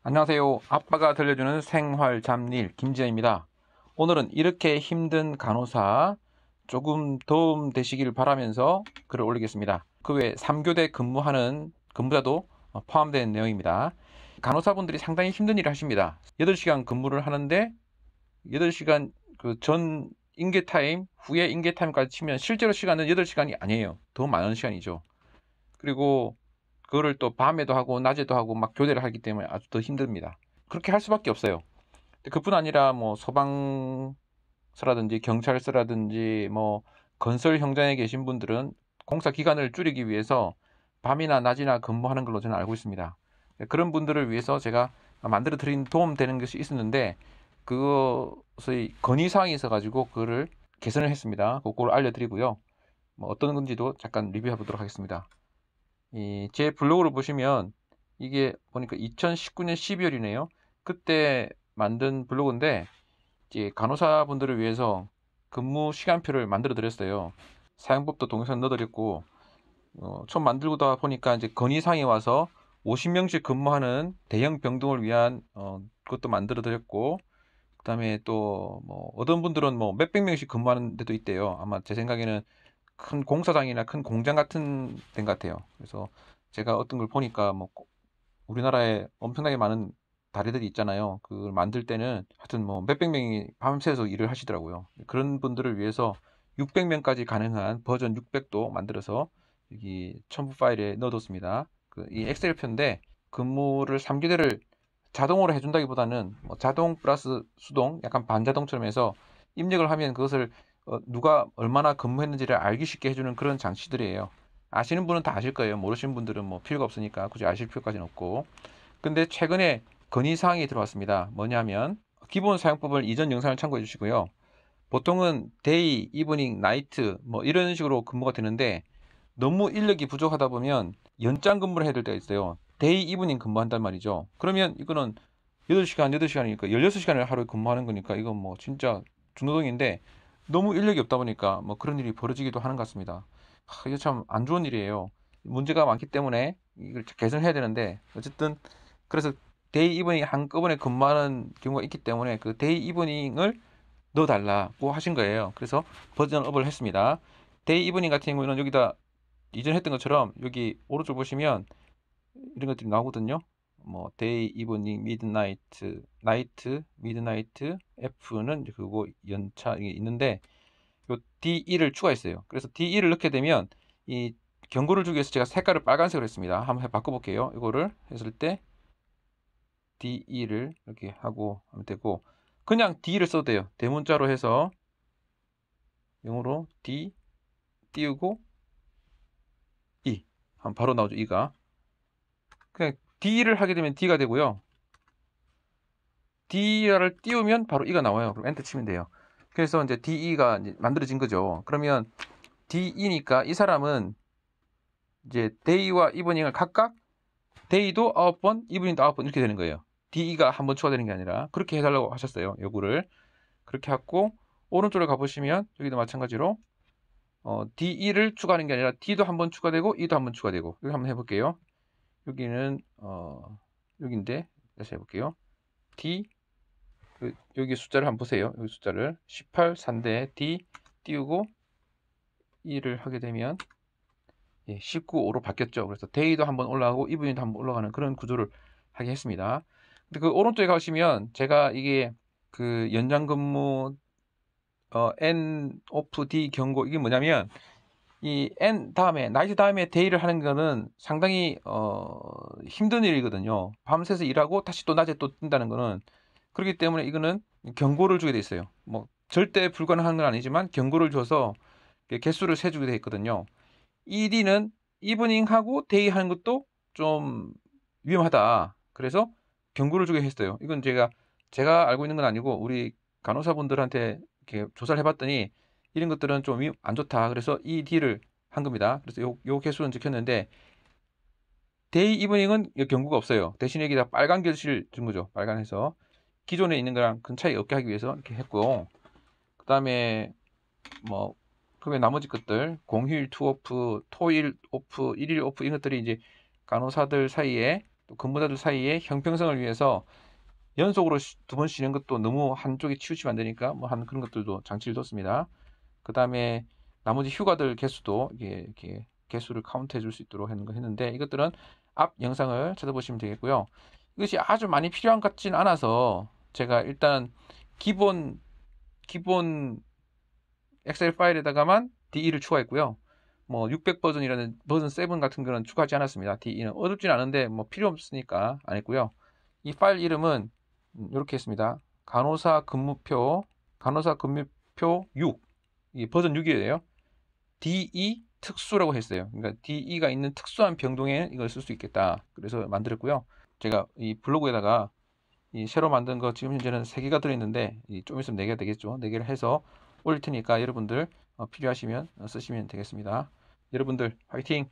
안녕하세요. 아빠가 들려주는 생활 잡일 김지현입니다. 오늘은 이렇게 힘든 간호사 조금 도움 되시길 바라면서 글을 올리겠습니다. 그 외 3교대 근무하는 근무자도 포함된 내용입니다. 간호사분들이 상당히 힘든 일을 하십니다. 8시간 근무를 하는데 8시간 그 전 인계타임, 후에 인계타임까지 치면 실제로 시간은 8시간이 아니에요. 더 많은 시간이죠. 그리고 그거를 또 밤에도 하고 낮에도 하고 막 교대를 하기 때문에 아주 더 힘듭니다. 그렇게 할 수밖에 없어요. 그뿐 아니라 뭐 소방서라든지 경찰서라든지 뭐 건설 현장에 계신 분들은 공사 기간을 줄이기 위해서 밤이나 낮이나 근무하는 걸로 저는 알고 있습니다. 그런 분들을 위해서 제가 만들어 드린 도움되는 것이 있었는데 그것의 건의사항이 있어 가지고 그거를 개선을 했습니다. 그걸 알려드리고요. 뭐 어떤 건지도 잠깐 리뷰해 보도록 하겠습니다. 제 블로그를 보시면 이게 보니까 2019년 12월이네요. 그때 만든 블로그인데 이제 간호사분들을 위해서 근무 시간표를 만들어 드렸어요. 사용법도 동영상 넣어드렸고 처음 만들다 보니까 이제 건의사항이 와서 50명씩 근무하는 대형 병동을 위한 그것도 만들어 드렸고 그다음에 또 뭐 어떤 분들은 뭐 몇백 명씩 근무하는 데도 있대요. 아마 제 생각에는 큰 공사장이나 큰 공장 같은 데 같아요. 그래서 제가 어떤 걸 보니까 뭐 우리나라에 엄청나게 많은 다리들이 있잖아요. 그걸 만들 때는 하여튼 뭐 몇백 명이 밤새서 일을 하시더라고요. 그런 분들을 위해서 600명까지 가능한 버전 600도 만들어서 여기 첨부 파일에 넣어뒀습니다. 이 엑셀표인데 근무를 3교대를 자동으로 해준다기보다는 뭐 자동 플러스 수동, 약간 반자동처럼 해서 입력을 하면 그것을 누가 얼마나 근무했는지를 알기 쉽게 해주는 그런 장치들이에요. 아시는 분은 다 아실 거예요. 모르시는 분들은 뭐 필요가 없으니까 굳이 아실 필요까지는 없고. 근데 최근에 건의사항이 들어왔습니다. 뭐냐면 기본 사용법을 이전 영상을 참고해 주시고요. 보통은 데이, 이브닝, 나이트 뭐 이런 식으로 근무가 되는데 너무 인력이 부족하다 보면 연장 근무를 해야 될 때가 있어요. 데이, 이브닝 근무한단 말이죠. 그러면 이거는 8시간, 8시간이니까 16시간을 하루에 근무하는 거니까 이건 뭐 진짜 중노동인데 너무 인력이 없다 보니까 뭐 그런 일이 벌어지기도 하는 것 같습니다. 이게 참 안 좋은 일이에요. 문제가 많기 때문에 이걸 개선해야 되는데 어쨌든 그래서 데이 이브닝 한꺼번에 근무하는 경우가 있기 때문에 그 데이 이브닝을 넣어달라고 하신 거예요. 그래서 버전업을 했습니다. 데이 이브닝 같은 경우는 여기다 이전 했던 것처럼 여기 오른쪽 보시면 이런 것들이 나오거든요. 뭐 데이, 이브닝, 미드나이트, 나이트, 미드나이트, F는 그거 연차 이게 있는데 요 D2를 추가했어요. 그래서 D2를 넣게 되면 이 경고를 주기 위해서 제가 색깔을 빨간색으로 했습니다. 한번 바꿔볼게요. 이거를 했을 때 D2를 이렇게 하고 하면 되고 그냥 D를 써도 돼요. 대문자로 해서 영어로 D 띄우고 E 하면 바로 나오죠. E가 그냥 D를 하게 되면 D가 되고요. D를 띄우면 바로 E가 나와요. 그럼 엔터 치면 돼요. 그래서 이제 DE가 이제 만들어진 거죠. 그러면 DE니까 이 사람은 이제 데이와 이브닝을 각각 데이도 9번, 이브닝도 9번 이렇게 되는 거예요. DE가 한 번 추가되는 게 아니라 그렇게 해달라고 하셨어요. 요구를 그렇게 하고 오른쪽으로 가보시면 여기도 마찬가지로 DE를 추가하는 게 아니라 D도 한 번 추가되고 E도 한 번 추가되고 여기 한번 해볼게요. 여기는 여기인데 다시 해볼게요. D 여기 숫자를 한번 보세요. 여기 숫자를 18, 4인데 D 띄우고 E를 하게 되면 19, 5로 바뀌었죠. 그래서 데이도 한번 올라가고 이브닝도 한번 올라가는 그런 구조를 하게 했습니다. 근데 그 오른쪽에 가시면 제가 이게 그 연장 근무 N 오프 D 경고 이게 뭐냐면 이 N 다음에 나이트 다음에 데이를 하는 거는 상당히 힘든 일이거든요. 밤새서 일하고 다시 또 낮에 또 뜬다는 거는 그렇기 때문에 이거는 경고를 주게 돼 있어요. 뭐 절대 불가능한 건 아니지만 경고를 줘서 개수를 세주게 돼 있거든요. ED는 이브닝하고 데이 하는 것도 좀 위험하다. 그래서 경고를 주게 했어요. 이건 제가 알고 있는 건 아니고 우리 간호사분들한테 이렇게 조사를 해봤더니 이런 것들은 좀 안 좋다. 그래서 ED를 한 겁니다. 그래서 요 개수는 지켰는데 데이 이브닝은 경고가 없어요. 대신 여기다 빨간 글씨를 준 거죠. 빨간해서 기존에 있는 거랑 큰 차이 없게 하기 위해서 이렇게 했고 그 다음에 뭐 그외 나머지 것들 공휴일 투오프, 토일 오프, 일일 오프 이런 것들이 이제 간호사들 사이에 또 근무자들 사이의 형평성을 위해서 연속으로 2번 쉬는 것도 너무 한쪽에 치우치면 안 되니까 뭐 한 그런 것들도 장치를 뒀습니다. 그 다음에 나머지 휴가들 개수도 이렇게 개수를 카운트해 줄 수 있도록 했는데 이것들은 앞 영상을 찾아보시면 되겠고요. 이것이 아주 많이 필요한 것 같진 않아서 제가 일단 기본 엑셀 파일에다가만 DE를 추가했고요. 뭐 600 버전이라는 버전 7 같은 거는 추가하지 않았습니다. DE는 어렵진 않은데 뭐 필요 없으니까 안 했고요. 이 파일 이름은 이렇게 했습니다. 간호사 근무표 6, 이 버전 6이에요. DE 특수라고 했어요. 그러니까 DE가 있는 특수한 병동에 이걸 쓸 수 있겠다. 그래서 만들었고요. 제가 이 블로그에다가 이 새로 만든 거 지금 현재는 3개가 들어있는데 좀 있으면 4개가 되겠죠. 4개를 해서 올릴 테니까 여러분들 필요하시면 쓰시면 되겠습니다. 여러분들 화이팅!